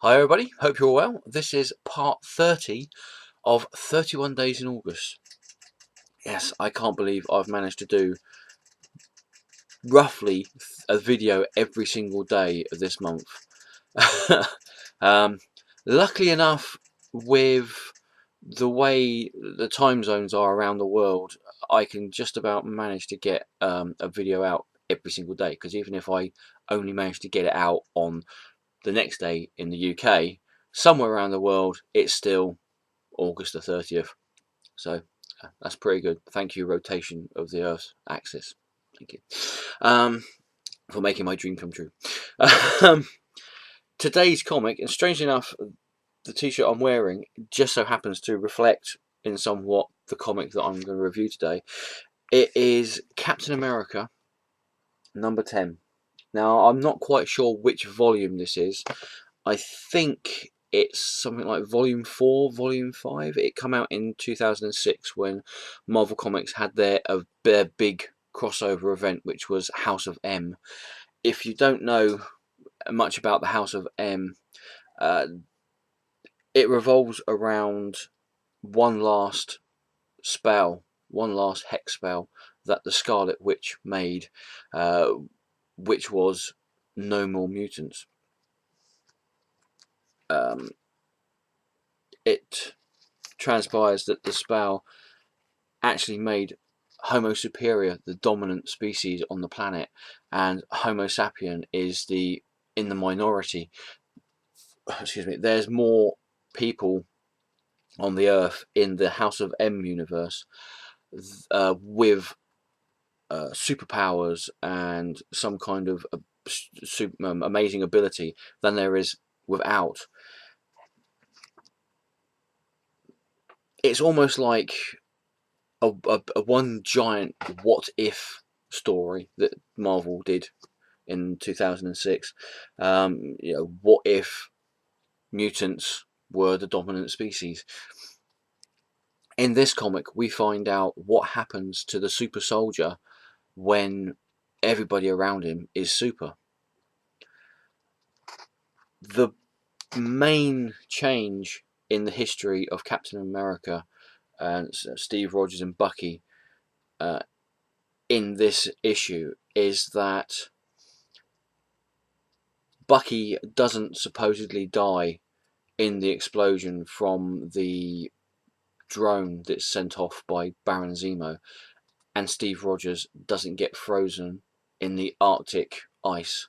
Hi everybody, hope you're well. This is part 30 of 31 Days in August. Yes, I can't believe I've managed to do roughly a video every single day of this month. Luckily enough, with the way the time zones are around the world, I can just about manage to get a video out every single day, because even if I only manage to get it out on the next day in the UK, somewhere around the world it's still August the 30th. So that's pretty good. Thank you, rotation of the Earth's axis. Thank you for making my dream come true. Today's comic, and strangely enough, the t-shirt I'm wearing just so happens to reflect in somewhat the comic that I'm going to review today. It is Captain America number 10. Now, I'm not quite sure which volume this is. I think it's something like volume 4, volume 5. It came out in 2006 when Marvel Comics had their big crossover event, which was House of M. If you don't know much about the House of M, it revolves around one last spell, one last hex spell that the Scarlet Witch made, which was no more mutants. It transpires that the spell actually made Homo superior the dominant species on the planet, and Homo sapien is in the minority. Excuse me. There's more people on the Earth in the House of M universe with superpowers and some kind of amazing ability than there is without. It's almost like a one giant what if story that Marvel did in 2006. What if mutants were the dominant species? In this comic, we find out what happens to the super soldier when everybody around him is super. The main change in the history of Captain America and Steve Rogers and Bucky in this issue is that Bucky doesn't supposedly die in the explosion from the drone that's sent off by Baron Zemo, and Steve Rogers doesn't get frozen in the Arctic ice.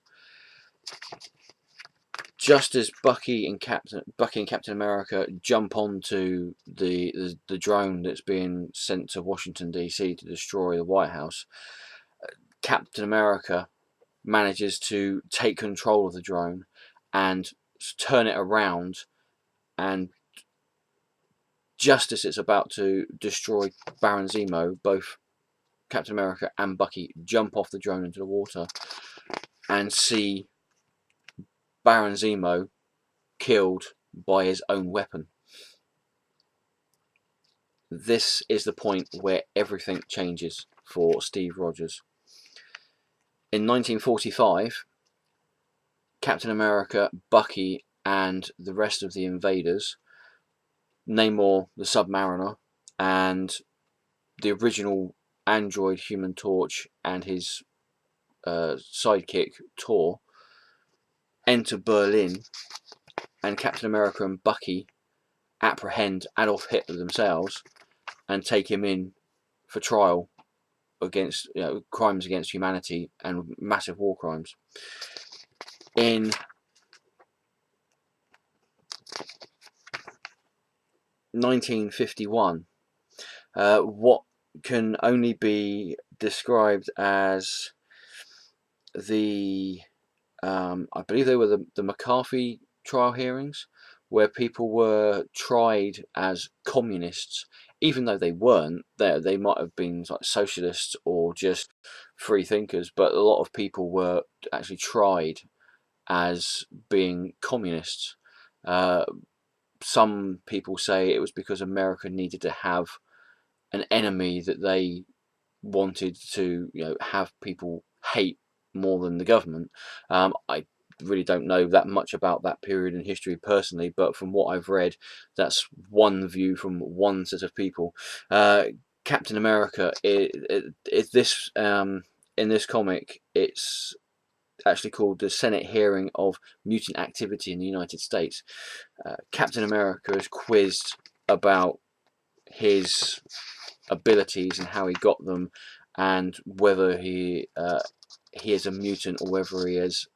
Just as Bucky and Captain America jump onto the drone that's being sent to Washington DC to destroy the White House, Captain America manages to take control of the drone and turn it around, and just as it's about to destroy Baron Zemo, both Captain America and Bucky jump off the drone into the water and see Baron Zemo killed by his own weapon. This is the point where everything changes for Steve Rogers. In 1945, Captain America, Bucky, and the rest of the invaders, Namor the Submariner, and the original android Human Torch and his sidekick Thor, enter Berlin, and Captain America and Bucky apprehend Adolf Hitler themselves and take him in for trial against crimes against humanity and massive war crimes. In 1951, what can only be described as the I believe they were the McCarthy trial hearings, where people were tried as communists, even though they weren't. They might have been like socialists or just free thinkers, but a lot of people were actually tried as being communists. Some people say it was because America needed to have an enemy that they wanted to have people hate more than the government. I really don't know that much about that period in history personally, but from what I've read, that's one view from one set of people. Captain America is this in this comic, it's actually called the Senate Hearing of Mutant Activity in the United States. Captain America is quizzed about his abilities and how he got them, and whether he is a mutant or whether he is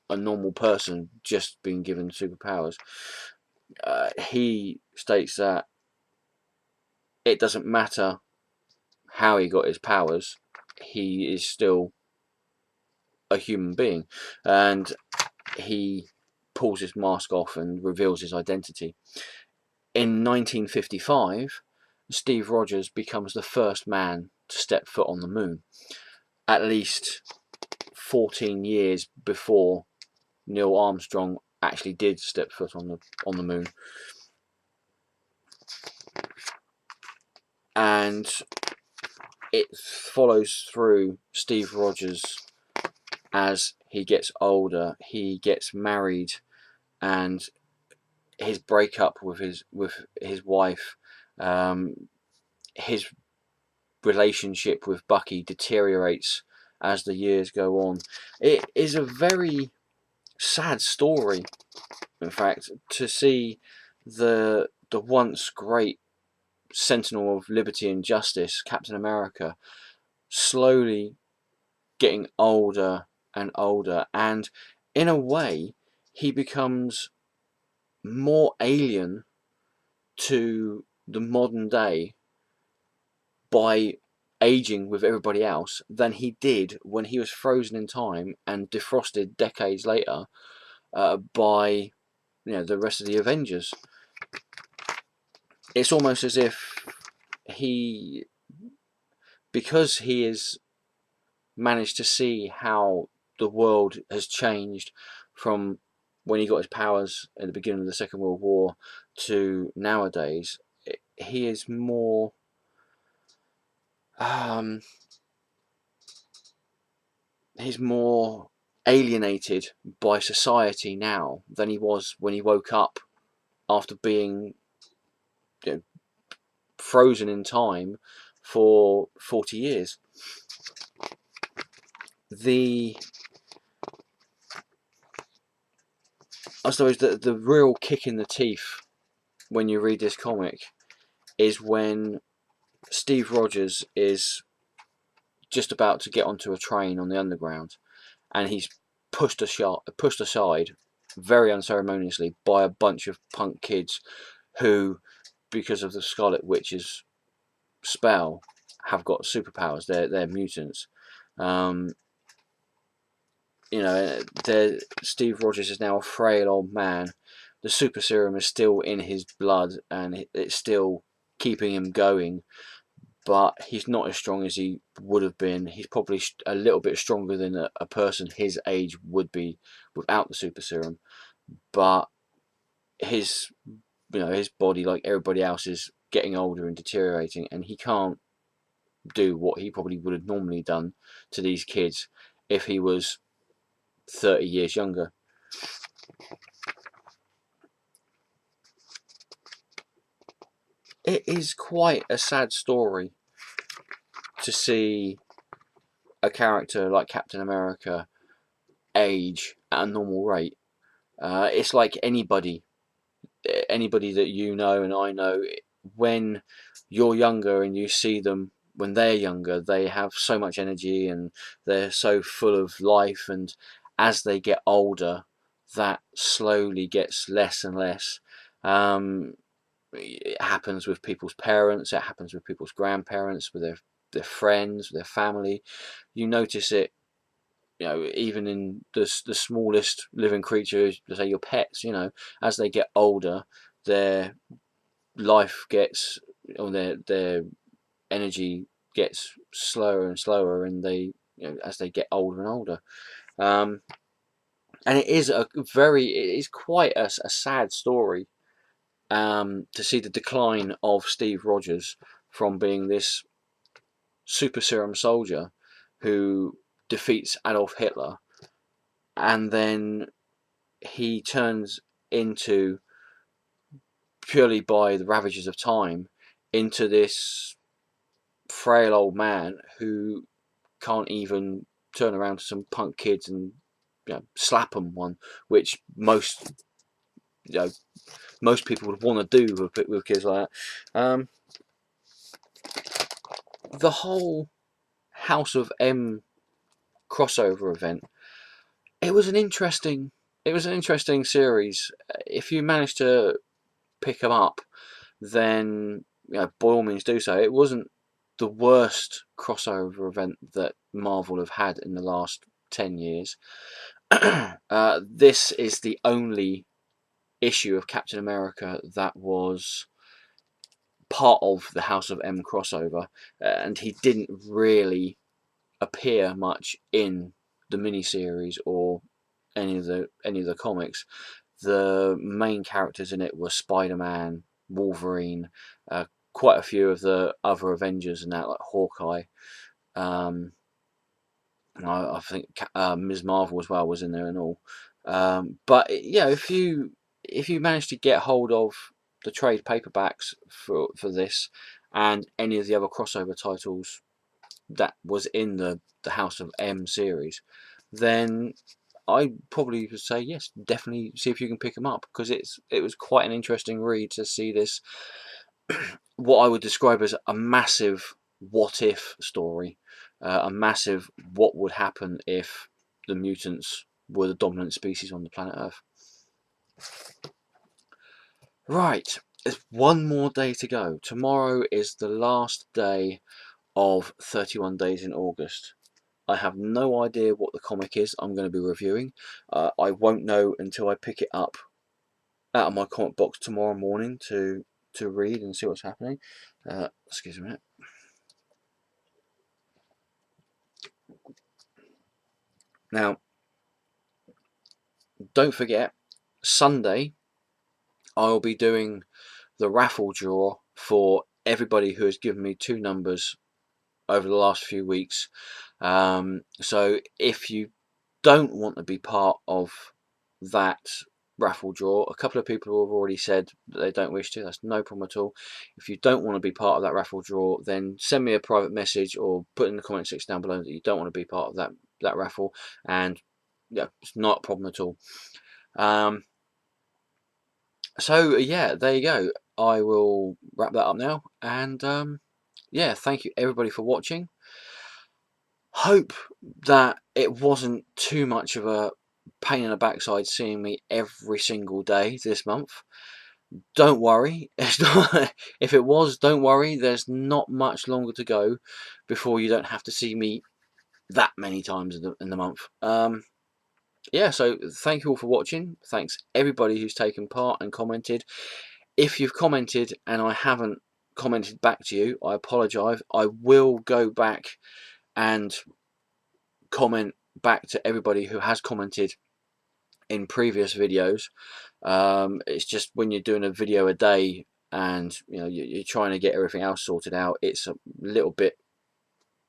a normal person just being given superpowers. He states that it doesn't matter how he got his powers, he is still a human being, and he pulls his mask off and reveals his identity. In 1955, Steve Rogers becomes the first man to step foot on the moon, at least 14 years before Neil Armstrong actually did step foot on the moon. And it follows through Steve Rogers as he gets older. He gets married, and his breakup with his wife, his relationship with Bucky deteriorates as the years go on. It is a very sad story, in fact, to see the once great sentinel of liberty and justice, Captain America, slowly getting older and older, and in a way he becomes more alien to the modern day by aging with everybody else than he did when he was frozen in time and defrosted decades later by the rest of the Avengers. It's almost as if because he has managed to see how the world has changed from when he got his powers at the beginning of the Second World War to nowadays, he is more he's more alienated by society now than he was when he woke up after being frozen in time for 40 years. I suppose the real kick in the teeth when you read this comic is when Steve Rogers is just about to get onto a train on the Underground, and he's pushed aside very unceremoniously by a bunch of punk kids who, because of the Scarlet Witch's spell, have got superpowers. They're mutants. Steve Rogers is now a frail old man. The super serum is still in his blood, and it's still keeping him going, but he's not as strong as he would have been. He's probably a little bit stronger than a person his age would be without the super serum, but his body, like everybody else, is getting older and deteriorating, and he can't do what he probably would have normally done to these kids if he was 30 years younger. It is quite a sad story to see a character like Captain America age at a normal rate. It's like anybody that you know and I know. When you're younger and you see them when they're younger, they have so much energy and they're so full of life, and as they get older, that slowly gets less and less. It happens with people's parents, it happens with people's grandparents, with their friends, their family. You notice it, even in the smallest living creatures, say your pets. As they get older, their life gets, or their energy gets slower and slower, and they, as they get older and older. And it is quite a sad story to see the decline of Steve Rogers from being this super serum soldier who defeats Adolf Hitler and then he turns into, purely by the ravages of time, into this frail old man who can't even turn around to some punk kids and slap them one, which most people would want to do with kids like that. The whole House of M crossover event, it was an interesting series. If you managed to pick them up, then by all means do so. It wasn't the worst crossover event that Marvel have had in the last 10 years. This is the only issue of Captain America that was part of the House of M crossover, and he didn't really appear much in the miniseries or any of the comics. The main characters in it were Spider-Man, Wolverine, quite a few of the other Avengers and that, like Hawkeye. I think Ms. Marvel as well was in there and all. But yeah, if you manage to get hold of the trade paperbacks for this and any of the other crossover titles that was in the House of M series, then I probably would say yes, definitely see if you can pick them up, because it was quite an interesting read to see this, what I would describe as a massive what if story, a massive what would happen if the mutants were the dominant species on the planet Earth. Right, there's one more day to go. Tomorrow is the last day of 31 Days in August. I have no idea what the comic is I'm going to be reviewing. I won't know until I pick it up out of my comic box tomorrow morning to read and see what's happening. Excuse me a minute. Now, don't forget, Sunday I'll be doing the raffle draw for everybody who has given me 2 numbers over the last few weeks. So if you don't want to be part of that raffle draw, a couple of people have already said that they don't wish to. That's no problem at all. If you don't want to be part of that raffle draw, then send me a private message or put in the comment section down below that you don't want to be part of that raffle, and yeah, it's not a problem at all. So yeah, there you go. I will wrap that up now, and yeah, thank you everybody for watching. Hope that it wasn't too much of a pain in the backside seeing me every single day this month. Don't worry, it's not, if it was, don't worry, there's not much longer to go before you don't have to see me that many times in the month. Yeah, so thank you all for watching. Thanks everybody who's taken part and commented. If you've commented and I haven't commented back to you, I apologise. I will go back and comment back to everybody who has commented in previous videos. It's just when you're doing a video a day and you're trying to get everything else sorted out, it's a little bit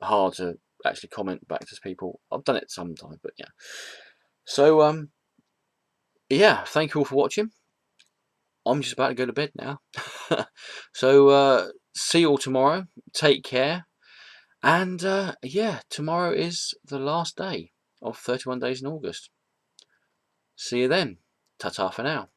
hard to actually comment back to people. I've done it sometimes, but yeah. So yeah, thank you all for watching. I'm just about to go to bed now. So see you all tomorrow. Take care. And yeah, tomorrow is the last day of 31 Days in August. See you then. Ta-ta for now.